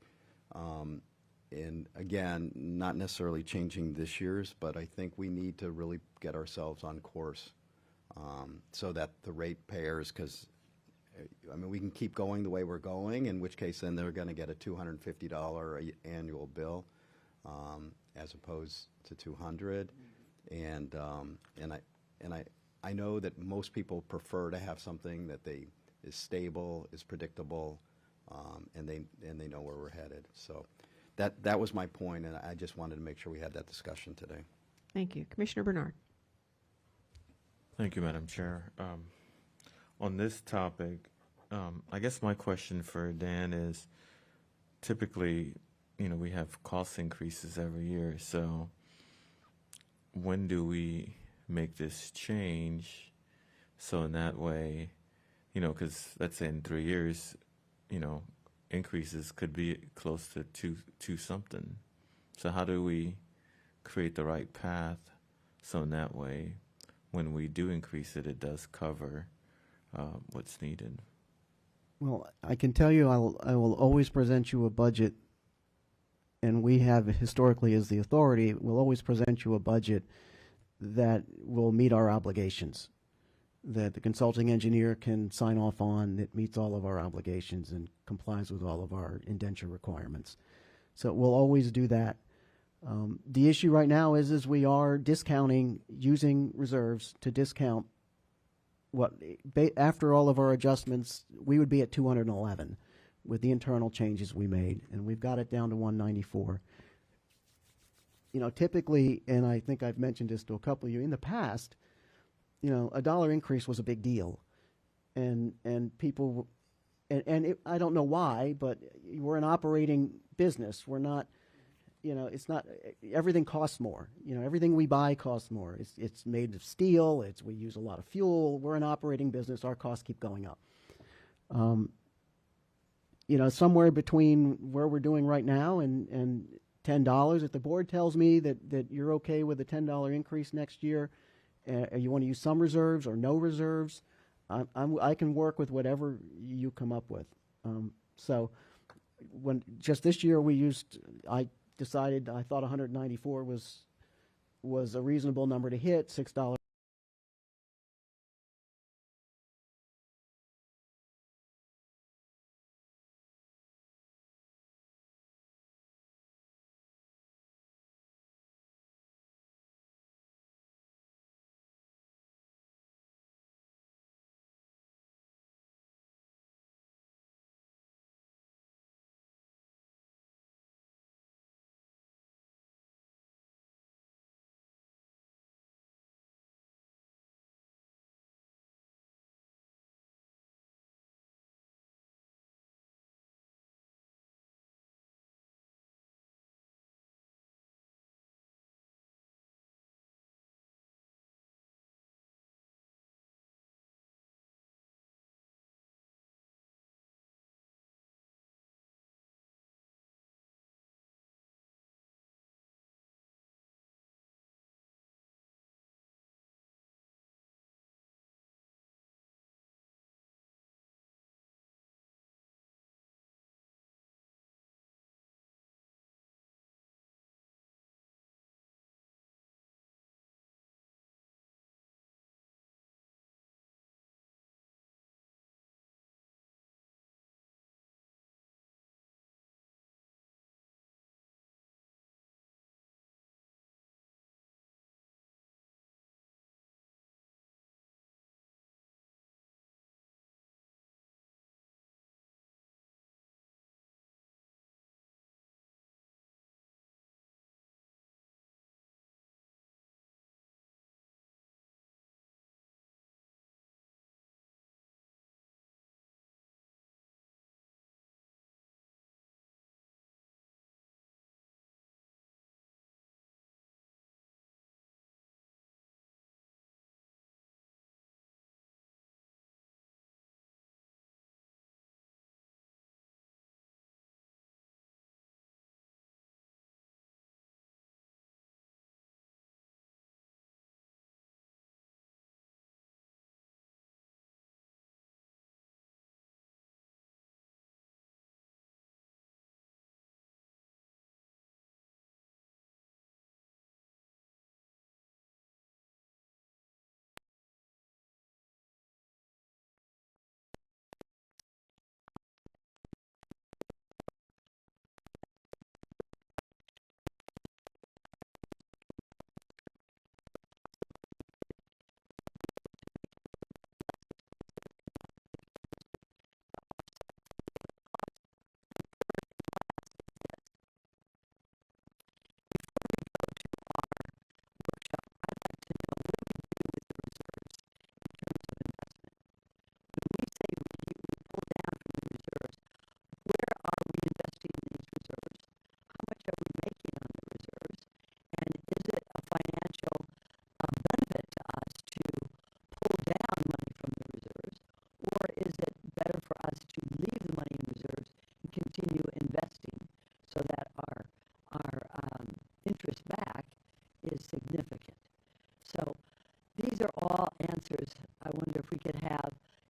and again, not necessarily changing this year's, but I think we need to really get ourselves on course so that the ratepayers, because I mean, we can keep going the way we're going, in which case then they're going to get a $250 annual bill as opposed to $200. And I know that most people prefer to have something that is stable, is predictable, and they know where we're headed. So that was my point, and I just wanted to make sure we had that discussion today. Thank you. Commissioner Bernard. Thank you, Madam Chair. On this topic, I guess my question for Dan is, typically, we have cost increases every year. So when do we make this change? So in that way, because let's say in 3 years, increases could be close to two something. So how do we create the right path so in that way, when we do increase it, it does cover what's needed? Well, I can tell you I will always present you a budget, and we have historically as the authority, we'll always present you a budget that will meet our obligations, that the consulting engineer can sign off on, that meets all of our obligations and complies with all of our indenture requirements. So we'll always do that. The issue right now is we are discounting, using reserves to discount what, after all of our adjustments, we would be at 211 with the internal changes we made, and we've got it down to 194. Typically, and I think I've mentioned this to a couple of you, in the past, a $1 increase was a big deal. And people, I don't know why, but we're an operating business. We're not, it's not, everything costs more. Everything we buy costs more. It's made of steel. We use a lot of fuel. We're an operating business. Our costs keep going up. Somewhere between where we're doing right now and $10, if the board tells me that you're okay with a $10 increase next year You want to use some reserves or no reserves? I can work with whatever you come up with. So when just this year I decided I thought 194 was a reasonable number to hit, $6.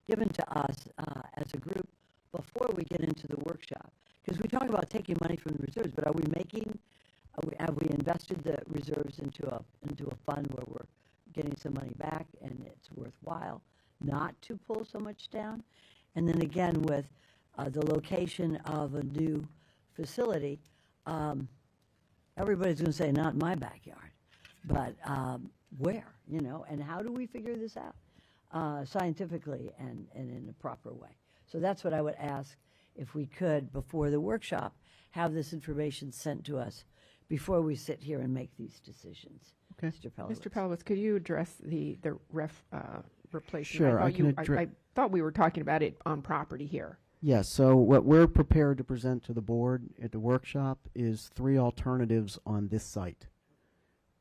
Given to us as a group before we get into the workshop, because we talk about taking money from the reserves, but have we invested the reserves into a fund where we're getting some money back and it's worthwhile not to pull so much down? And then again with the location of a new facility, everybody's going to say not in my backyard, but where, and how do we figure this out? Scientifically and in a proper way. So that's what I would ask, if we could, before the workshop, have this information sent to us before we sit here and make these decisions. Okay. Mr. Pelowitz, could you address the replacement? Sure, I can I thought we were talking about it on property here. Yes, so what we're prepared to present to the board at the workshop is 3 alternatives on this site.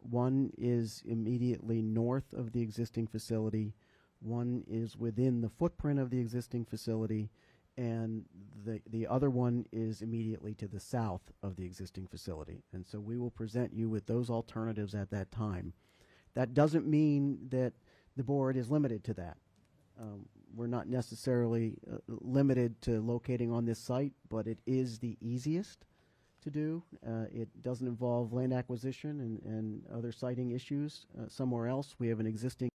One is immediately north of the existing facility. One is within the footprint of the existing facility, and the other one is immediately to the south of the existing facility. And so we will present you with those alternatives at that time That doesn't mean that the board is limited to that. We're not necessarily limited to locating on this site, but it is the easiest to do. It doesn't involve land acquisition and other siting issues somewhere else. We have an existing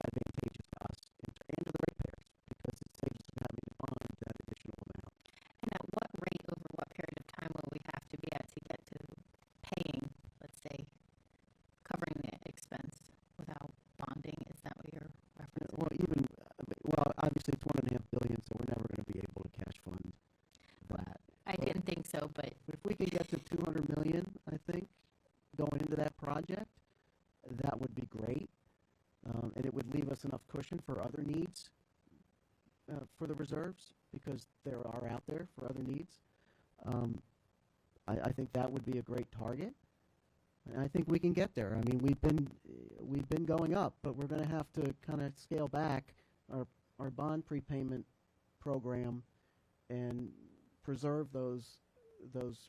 advantageous to us and to the ratepayers because it saves us from having to bond that additional amount. And at what rate over what period of time will we have to be at to get to paying, let's say, covering the expense without bonding? Is that what you're referencing? Well, obviously it's $1.5 billion, so we're never going to be able to cash fund that. I didn't think so, but If we can get to $200 million, I think, going into that project, that would be great. And it would leave us enough cushion for other needs for the reserves because there are out there for other needs. I think that would be a great target. And I think we can get there. I mean, we've been going up, but we're going to have to kind of scale back our bond prepayment program and preserve those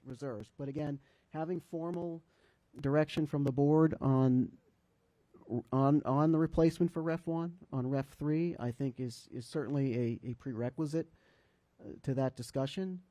reserves. But again, having formal direction from the board on the replacement for Ref 1, on Ref 3, I think is certainly a prerequisite to that discussion.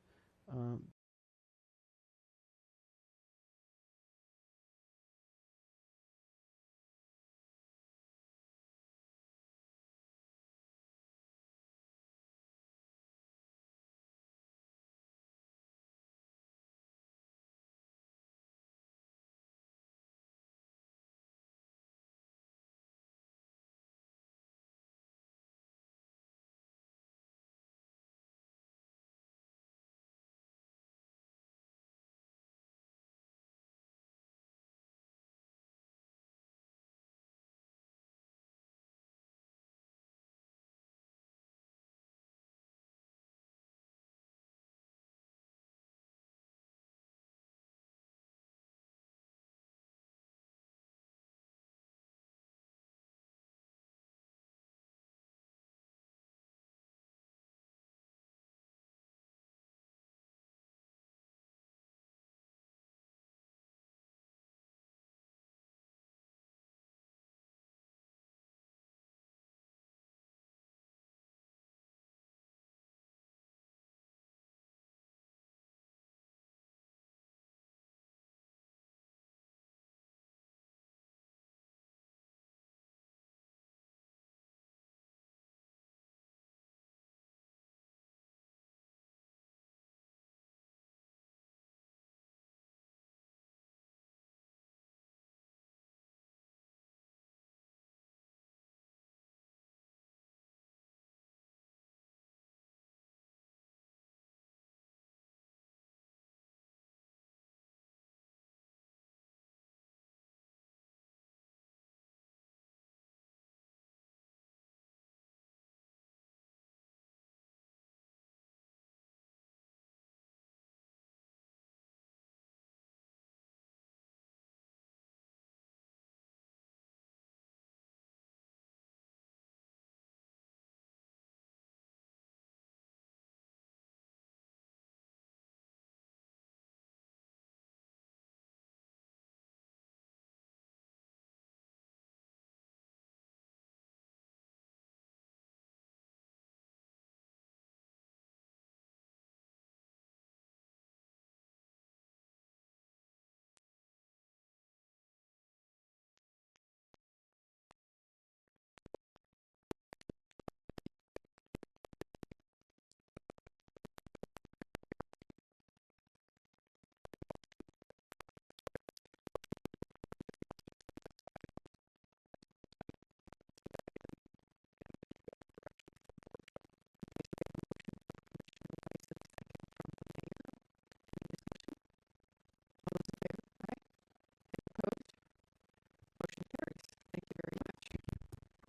Motion carries. Thank you very much.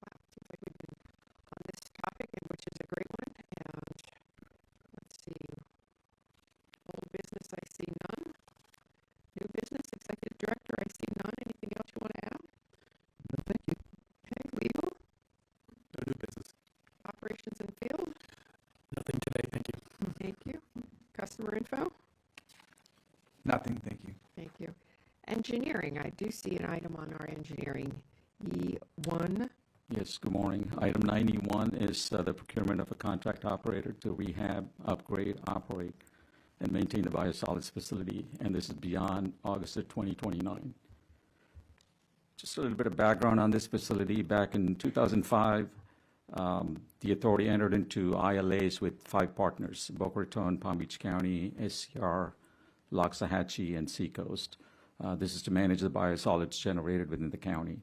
Wow, seems like we've been on this topic, and which is a great one. And let's see, old business, I see none. New business, executive director, I see none. Anything else you want to add? No, thank you. Okay, legal, No new business. operations and field. Nothing today, thank you. Thank you. Customer info. Nothing, thank you. Thank you. Engineering, I do see an item on our engineering, E1. Yes, good morning. Item 91 is the procurement of a contract operator to rehab, upgrade, operate, and maintain the biosolids facility, and this is beyond August of 2029. Just a little bit of background on this facility. Back in 2005, the authority entered into ILAs with 5 partners: Boca Raton, Palm Beach County, SCR, Loxahatchee, and Seacoast. This is to manage the biosolids generated within the county.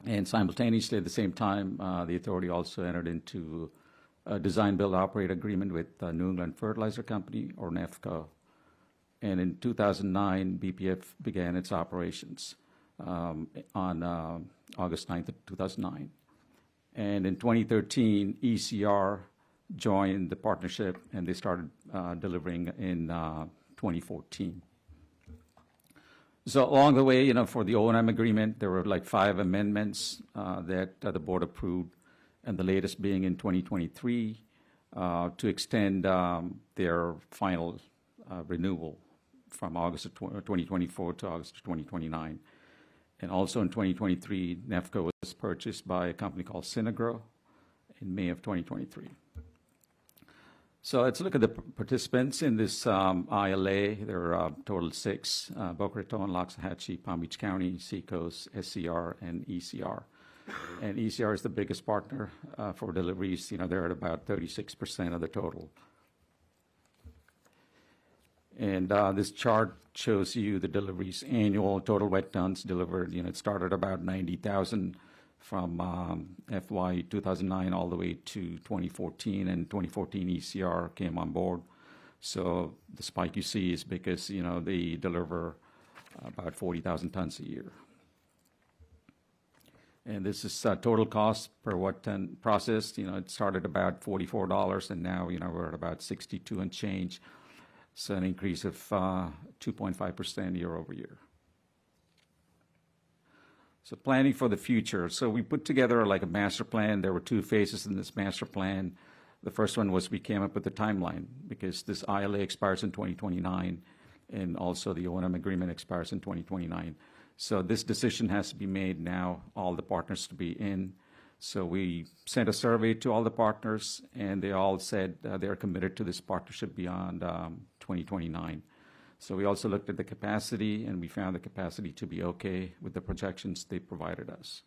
And simultaneously, at the same time, the authority also entered into a design-build-operate agreement with New England Fertilizer Company, or NEFCO. And in 2009, BPF began its operations on August 9th of 2009. And in 2013, ECR joined the partnership, and they started delivering in 2014. So along the way, for the O&M agreement, there were like 5 amendments that the board approved, and the latest being in 2023, to extend their final renewal from August of 2024 to August of 2029. And also in 2023, NEFCO was purchased by a company called Synagro in May of 2023. So let's look at the participants in this ILA. There are total 6, Boca Raton, Loxahatchee, Palm Beach County, Seacoast, SCR, and ECR. And ECR is the biggest partner for deliveries. You know, they're at about 36% of the total. And this chart shows you the deliveries, annual total wet tons delivered. You know, it started about 90,000 from FY 2009 all the way to 2014, and 2014 ECR came on board. So the spike you see is because, you know, they deliver about 40,000 tons a year. And this is total cost per wet ton processed. You know, it started about $44, and now, you know, we're at about 62 and change. So an increase of 2.5% year over year. So planning for the future. So we put together like a master plan. There were 2 phases in this master plan. The first one was we came up with a timeline because this ILA expires in 2029, and also the O&M agreement expires in 2029. So this decision has to be made now, all the partners to be in. So we sent a survey to all the partners, and they all said they're committed to this partnership beyond 2029. So we also looked at the capacity, and we found the capacity to be okay with the projections they provided us.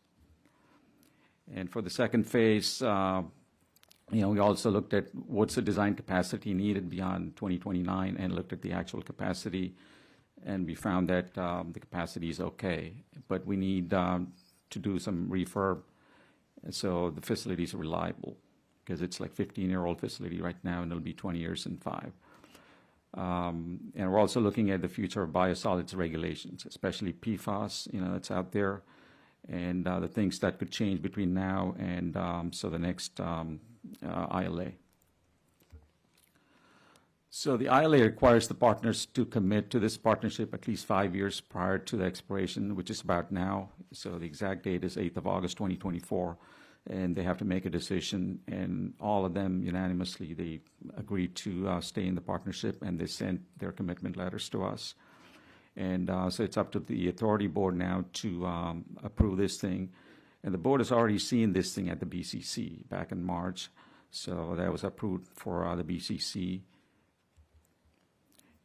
And for the second phase, you know, we also looked at what's the design capacity needed beyond 2029 and looked at the actual capacity, and we found that the capacity is okay, but we need to do some refurb, and so the facility is reliable because it's like 15-year-old facility right now, and it'll be 20 years in 5. And we're also looking at the future of biosolids regulations, especially PFAS, you know, that's out there, and the things that could change between now and so the next ILA. So the ILA requires the partners to commit to this partnership at least 5 years prior to the expiration, which is about now. So the exact date is 8th of August, 2024, and they have to make a decision, and all of them unanimously, they agreed to stay in the partnership, and they sent their commitment letters to us. And so it's up to the authority board now to approve this thing. And the board has already seen this thing at the BCC back in March. So that was approved for the BCC.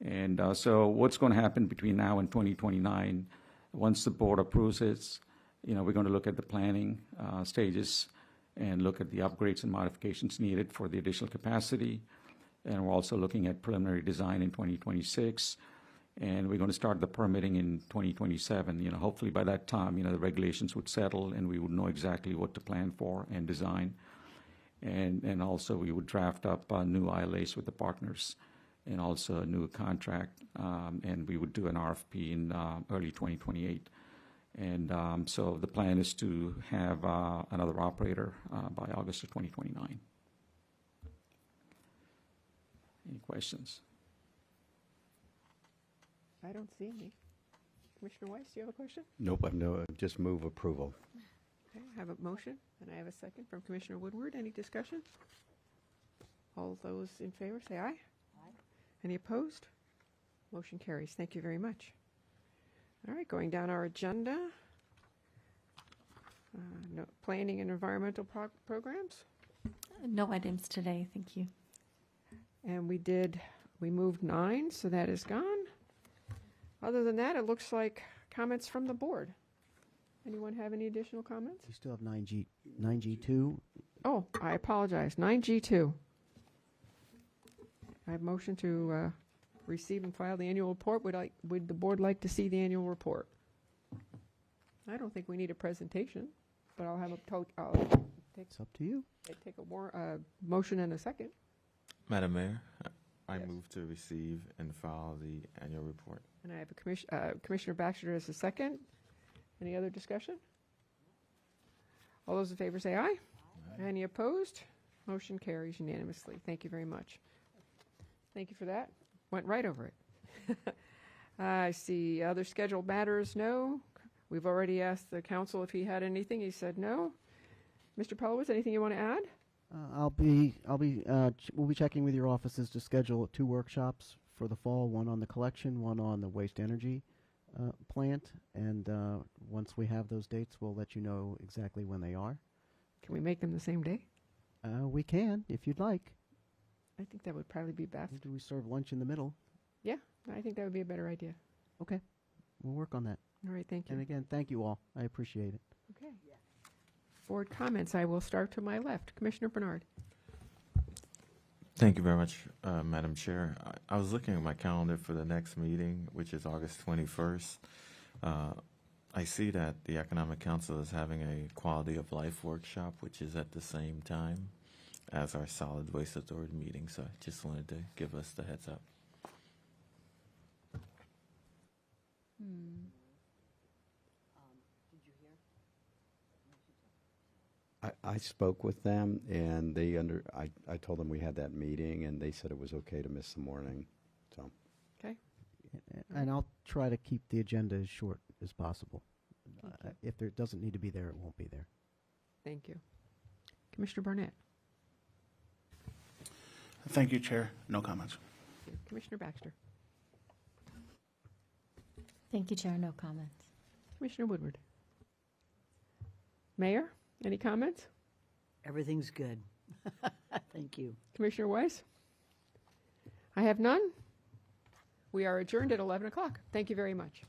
And so what's going to happen between now and 2029, once the board approves it, you know, we're going to look at the planning stages and look at the upgrades and modifications needed for the additional capacity. And we're also looking at preliminary design in 2026. And we're going to start the permitting in 2027. You know, hopefully by that time, you know, the regulations would settle and we would know exactly what to plan for and design. And also we would draft up new ILAs with the partners and also a new contract. And we would do an RFP in early 2028. And so the plan is to have another operator by August of 2029. Any questions? I don't see any. Commissioner Weiss, do you have a question? Nope, just move approval. Okay, I have a motion, and I have a second from Commissioner Woodward. Any discussion? All those in favor, say aye. Aye. Any opposed? Motion carries. Thank you very much. All right, going down our agenda. No, planning and environmental programs. No items today, thank you. And we moved 9, so that is gone. Other than that, it looks like comments from the board. Anyone have any additional comments? We still have 9G2. Oh, I apologize. 9G2. I have motion to receive and file the annual report. Would the board like to see the annual report? I don't think we need a presentation, but I'll have It's up to you. take a motion and a second. Madam Mayor, I Yes. move to receive and file the annual report. And I have a Commissioner Baxter as a second. Any other discussion? All those in favor say aye. Any opposed? Motion carries unanimously. Thank you very much. Thank you for that. Went right over it. I see other scheduled matters, no. We've already asked the council if he had anything. He said no. Mr. Pelowitz, anything you want to add? We'll be checking with your offices to schedule 2 workshops for the fall, one on the collection, one on the waste energy plant. And once we have those dates, we'll let you know exactly when they are. Can we make them the same day? We can, if you'd like. I think that would probably be best. Do we serve lunch in the middle? Yeah, I think that would be a better idea. Okay, we'll work on that. All right, thank you. And again, thank you all. I appreciate it. Okay. Board comments, I will start to my left. Commissioner Bernard. Thank you very much, Madam Chair. I was looking at my calendar for the next meeting, which is August 21st. I see that the Economic Council is having a quality of life workshop, which is at the same time as our Solid Waste Authority meeting. So I just wanted to give us the heads up. I spoke with them, and I told them we had that meeting, and they said it was okay to miss the morning, so. Okay. And I'll try to keep the agenda as short as possible. Thank you. If there doesn't need to be there, it won't be there. Thank you. Commissioner Barnett. Thank you, Chair. No comments. Commissioner Baxter. Thank you, Chair. No comments. Commissioner Woodward. Mayor, any comments? Everything's good. Thank you. Commissioner Weiss? I have none. We are adjourned at 11 o'clock. Thank you very much.